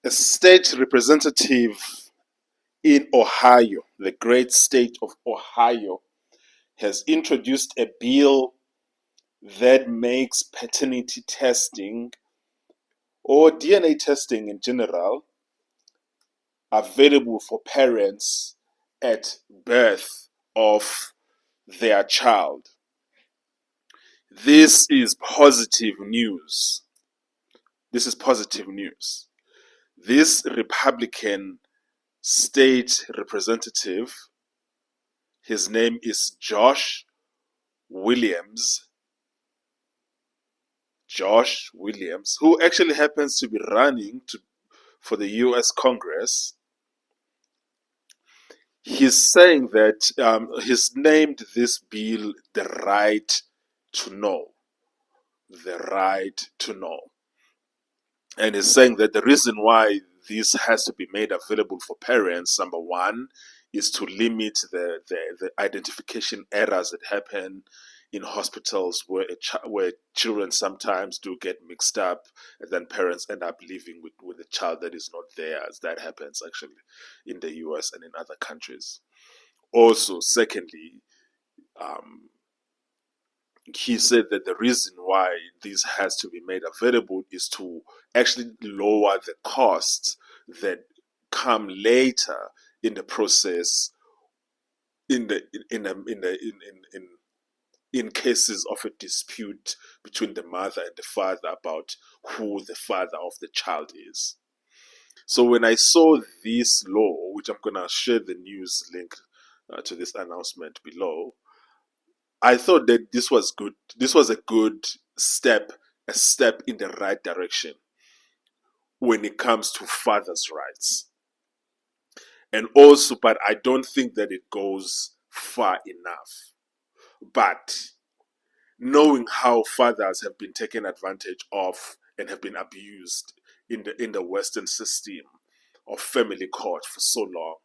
A state representative in Ohio, the great state of Ohio, has introduced a bill that makes paternity testing or DNA testing in general available for parents at birth of their child. This is positive news. This is positive news. This Republican state representative, his name is Josh Williams, who actually happens to be running for the US Congress. He's saying that he's named this bill the right to know. The right to know. And he's saying that the reason why this has to be made available for parents, number one, is to limit the identification errors that happen in hospitals where children sometimes do get mixed up, and then parents end up living with a child that is not theirs. That happens actually in the US and in other countries. Also, secondly, he said that the reason why this has to be made available is to actually lower the costs that come later in the process in cases of a dispute between the mother and the father about who the father of the child is. So when I saw this law, which I'm going to share the news link to this announcement below, I thought that this was good. This was a good step, a step in the right direction when it comes to fathers' rights. And also, but I don't think that it goes far enough. But knowing how fathers have been taken advantage of and have been abused in the Western system of family court for so long,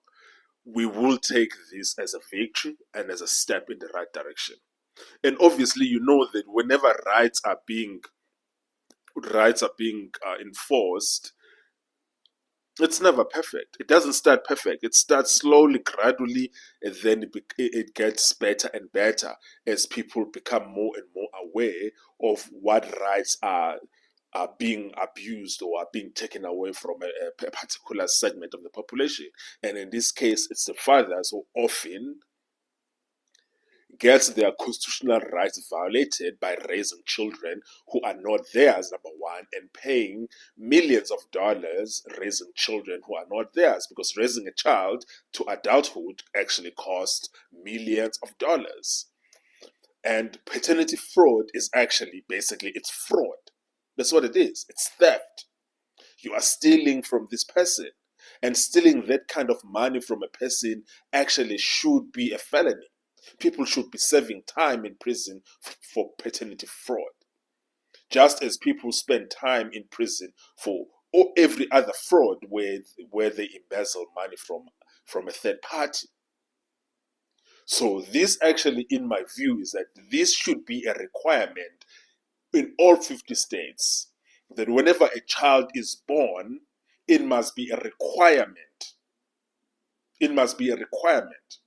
we will take this as a victory and as a step in the right direction. And obviously, you know that whenever rights are being enforced, it's never perfect. It doesn't start perfect. It starts slowly, gradually, and then it gets better and better as people become more and more aware of what rights are being abused or are being taken away from a particular segment of the population. And in this case, it's the fathers who often gets their constitutional rights violated by raising children who are not theirs, number one, and paying millions of dollars raising children who are not theirs, because raising a child to adulthood actually costs millions of dollars. And paternity fraud is actually basically, it's fraud. That's what it is. It's theft. You are stealing from this person. And stealing that kind of money from a person actually should be a felony. People should be serving time in prison for paternity fraud. Just as people spend time in prison for every other fraud where they embezzle money from a third party. So this actually, in my view, is that this should be a requirement in all 50 states, that whenever a child is born, it must be a requirement. It must be a requirement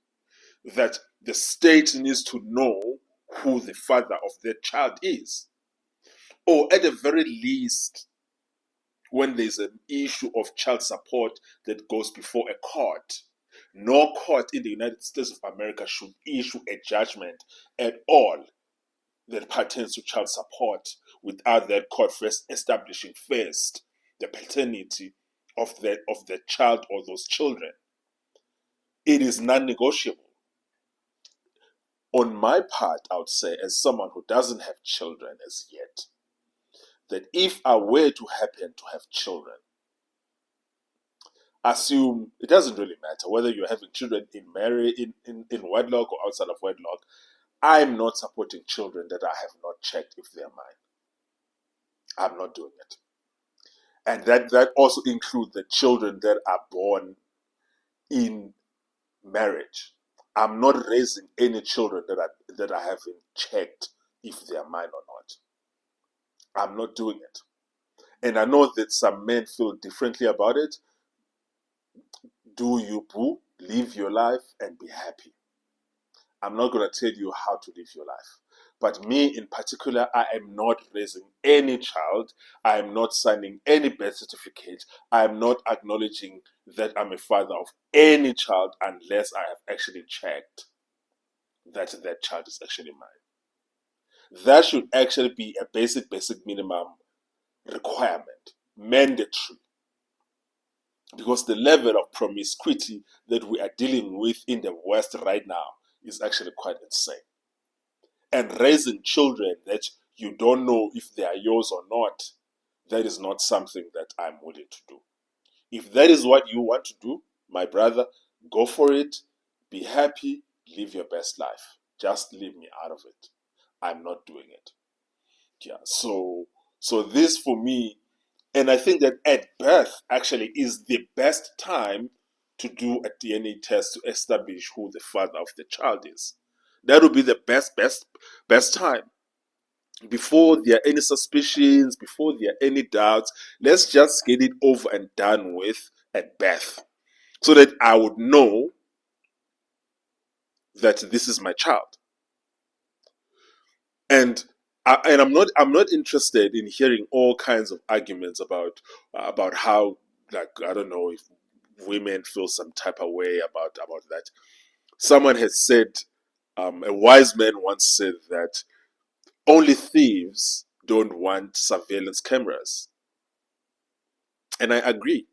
that the state needs to know who the father of their child is. Or at the very least, when there's an issue of child support that goes before a court, no court in the United States of America should issue a judgment at all that pertains to child support without that court first establishing first the paternity of the child or those children. It is non-negotiable. On my part, I would say, as someone who doesn't have children as yet, that if I were to happen to have children, assume it doesn't really matter whether you're having children in wedlock or outside of wedlock, I'm not supporting children that I have not checked if they're mine. I'm not doing it. And that also includes the children that are born in marriage. I'm not raising any children that I haven't checked if they are mine or not. I'm not doing it. And I know that some men feel differently about it. Do you, boo? Live your life and be happy. I'm not going to tell you how to live your life. But me in particular, I am not raising any child. I am not signing any birth certificate. I am not acknowledging that I'm a father of any child unless I have actually checked that that child is actually mine. That should actually be a basic minimum requirement, mandatory. Because the level of promiscuity that we are dealing with in the West right now is actually quite insane. And raising children that you don't know if they are yours or not, that is not something that I'm willing to do. If that is what you want to do, my brother, go for it. Be happy. Live your best life. Just leave me out of it. I'm not doing it. Yeah. So this for me, and I think that at birth actually is the best time to do a DNA test to establish who the father of the child is. That would be the best time. Before there are any suspicions, before there are any doubts, let's just get it over and done with at birth, so that I would know that this is my child. And I'm not interested in hearing all kinds of arguments about how, like, I don't know if women feel some type of way about that. Someone has said, a wise man once said that only thieves don't want surveillance cameras. And I agree.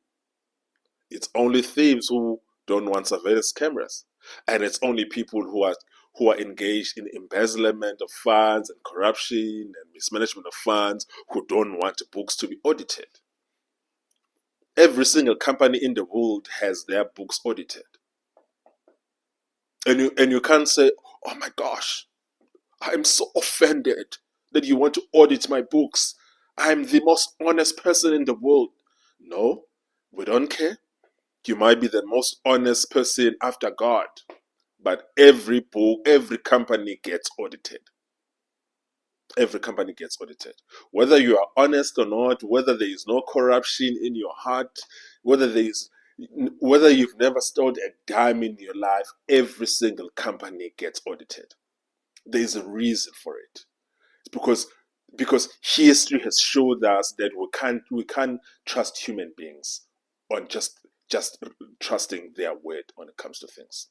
It's only thieves who don't want surveillance cameras. And it's only people who are engaged in embezzlement of funds and corruption and mismanagement of funds who don't want books to be audited. Every single company in the world has their books audited. And you can't say, oh my gosh, I'm so offended that you want to audit my books. I'm the most honest person in the world. No, we don't care. You might be the most honest person after God, but every book, every company gets audited. Every company gets audited. Whether you are honest or not, whether there is no corruption in your heart, whether you've never stored a dime in your life, every single company gets audited. There is a reason for it. Because history has showed us that we can't trust human beings on just trusting their word when it comes to things.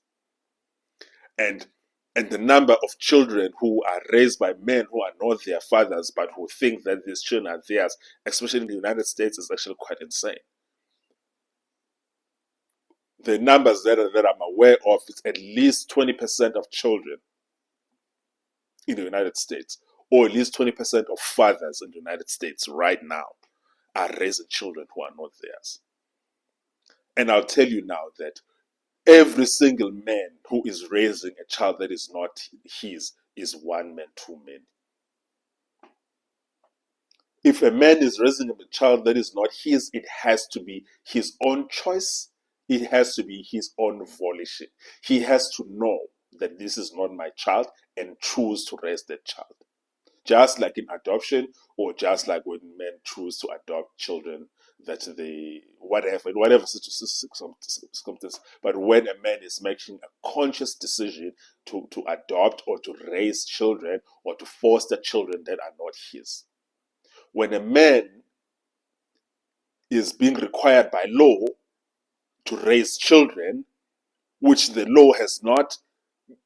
And the number of children who are raised by men who are not their fathers but who think that these children are theirs, especially in the United States, is actually quite insane. The numbers that I'm aware of is at least 20% of children in the United States, or at least 20% of fathers in the United States right now are raising children who are not theirs. And I'll tell you now that every single man who is raising a child that is not his is one man too many. If a man is raising a child that is not his, it has to be his own choice. It has to be his own volition. He has to know that this is not my child and choose to raise that child. Just like in adoption, or just like when men choose to adopt children that they, whatever circumstance. But when a man is making a conscious decision to adopt or to raise children or to foster children that are not his. When a man is being required by law to raise children, which the law has not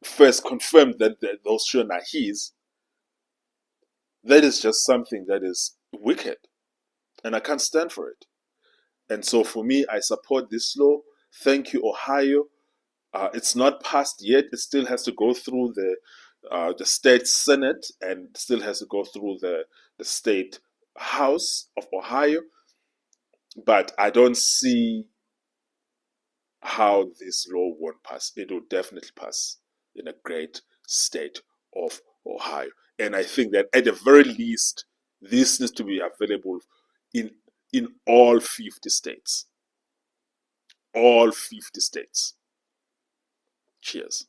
first confirmed that those children are his, that is just something that is wicked. And I can't stand for it. And so for me, I support this law. Thank you, Ohio. It's not passed yet. It still has to go through the state Senate and still has to go through the state House of Ohio. But I don't see how this law won't pass. It will definitely pass in a great state of Ohio. And I think that at the very least, this needs to be available in all 50 states. All 50 states. Cheers.